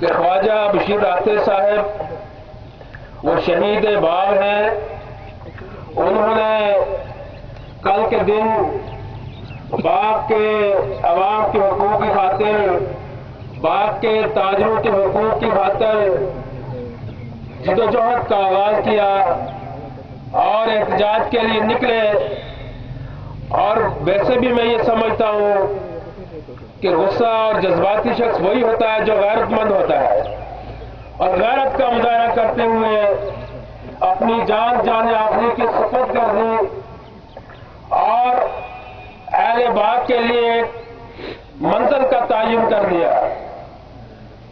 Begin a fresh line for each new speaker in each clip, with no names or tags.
کہ خواجہ بشیر راتر صاحب وہ شہید باغ ہیں. انہوں نے کل کے دن باغ کے عوام کے حقوق کی خاطر، باغ کے تاجروں کے حقوق کی خاطر جدوجہد کا آغاز کیا اور احتجاج کے لیے نکلے. اور ویسے بھی میں یہ سمجھتا ہوں کہ غصہ اور جذباتی شخص وہی ہوتا ہے جو غیرت مند ہوتا ہے، اور غیرت کا مظاہرہ کرتے ہوئے اپنی جان آخری کی سپرد کر دی اور اہل باغ کے لیے منزل کا تعین کر دیا.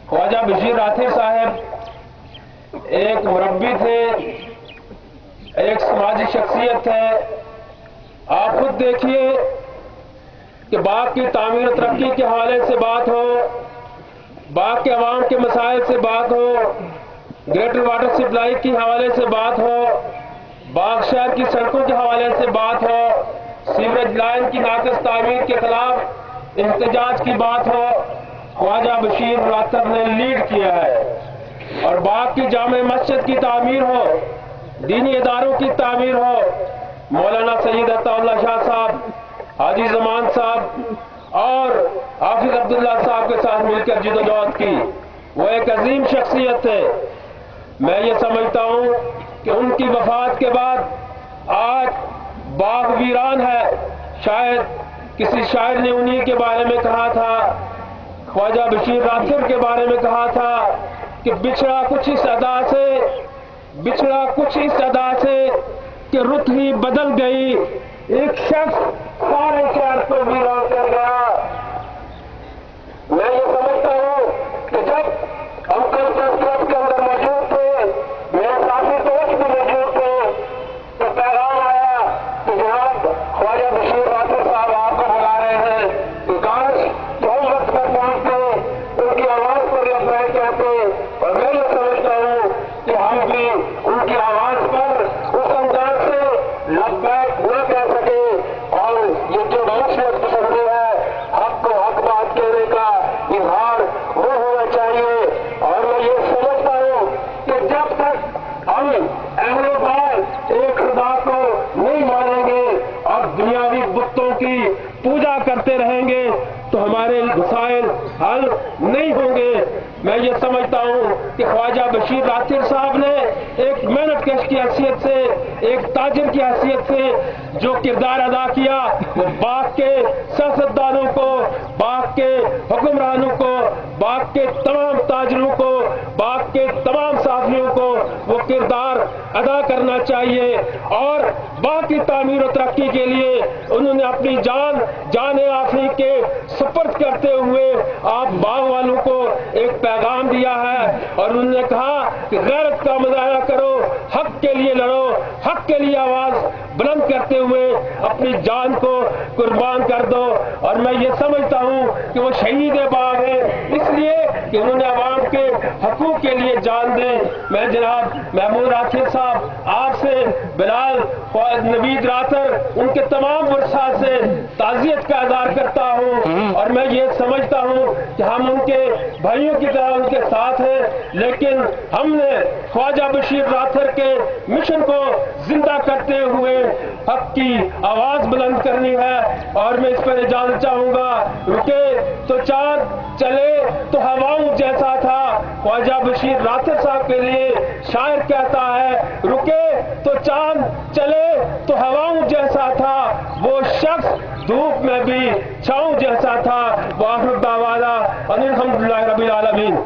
خواجہ بشیر راتر صاحب ایک مربی تھے، ایک سماجی شخصیت ہے. آپ خود دیکھیے کہ باغ کی تعمیر و ترقی کے حوالے سے بات ہو، باغ کے عوام کے مسائل سے بات ہو، گریٹر واٹر سپلائی کے حوالے سے بات ہو، باغ شہر کی سڑکوں کے حوالے سے بات ہو، سیوریج لائن کی ناقص تعمیر کے خلاف احتجاج کی بات ہو، خواجہ بشیر راتر نے لیڈ کیا ہے. اور باغ کی جامع مسجد کی تعمیر ہو، دینی اداروں کی تعمیر ہو، مولانا سید عطا اللہ شاہ صاحب، حاجی زمان صاحب اور حافظ عبداللہ صاحب کے ساتھ مل کر جدوجہد کی. وہ ایک عظیم شخصیت تھے. میں یہ سمجھتا ہوں کہ ان کی وفات کے بعد آج باغ ویران ہے. شاید کسی شاعر نے انہی کے بارے میں کہا تھا، خواجہ بشیر راتر کے بارے میں کہا تھا کہ بچھڑا کچھ اس ادا سے کہ رت ہی بدل گئی، ایک شخص سارے شہر کو ویران کر گیا. میں یہ سمجھتا ہوں کہ جب ہم کانفرنس کے اندر موجود تھے، میرے ساتھی دوست بھی موجود تھے، تو پیغام آیا کہ جناب خواجہ بشیر راتر صاحب آپ کو بلا رہے ہیں کہ کاش ہم وقت پر پہنچتے، ان کی آواز پر لبیک کہتے. اور میں یہ سمجھتا ہوں کہ ہم بھی ان کی آواز پر اس انداز سے لبیک نہ کہہ سکے. اور یہ جو معاشرت پسندی ہے، حق کو حق بات کہنے کا اظہار وہ ہونا چاہیے. اور میں یہ سمجھتا ہوں کہ جب تک ہم اہل باغ ایک خدا کو نہیں مانیں گے اور دنیاوی بتوں کی پوجا کرتے رہیں گے تو ہمارے مسائل حل نہیں ہوں گے. میں یہ سمجھتا ہوں کہ خواجہ بشیر راتر صاحب نے ایک محنت کش کی حیثیت سے، ایک تاجر کی حیثیت سے جو کردار ادا کیا، وہ باغ کے سیاستدانوں کو، باغ کے حکمرانوں کو، باغ کے تمام تاجروں کو، باغ کے تمام صحافیوں کو وہ کردار ادا کرنا چاہیے. اور باغ کی تعمیر و ترقی کے لیے انہوں نے اپنی جان آفری کے سپرد کرتے ہوئے آپ باغ والوں کو ایک پیغام دیا ہے. اور انہوں نے کہا کہ غیرت کا مظاہرہ کرو، حق کے لیے لڑو، حق کے لیے آواز بلند کرتے ہوئے اپنی جان کو قربان کر دو. اور میں یہ سمجھتا ہوں کہ وہ شہید باغ ہیں اس لیے کہ انہوں نے عوام کے حقوق کے لیے جان دیں. میں جناب محمود راتر صاحب آپ سے، بلال نوید راتر، ان کے تمام ورثاء سے تعزیت کا اظہار کرتا ہوں. اور میں یہ سمجھتا ہوں کہ ہم ان کے بھائیوں کی طرح ان کے ساتھ ہیں، لیکن ہم نے خواجہ بشیر راتر کے مشن کو زندہ کرتے ہوئے حق کی آواز بلند کرنی ہے. اور میں اس پر اجازت چاہوں گا. رکے تو چاند، چلے تو ہواؤں جیسا تھا. خواجہ بشیر راتر صاحب کے لیے شاعر کہتا ہے، رکے تو چاند، چلے تو ہواؤں جیسا تھا، وہ شخص دھوپ میں بھی چھاؤں جیسا تھا. وآخر دعوانا ان الحمدللہ رب العالمین.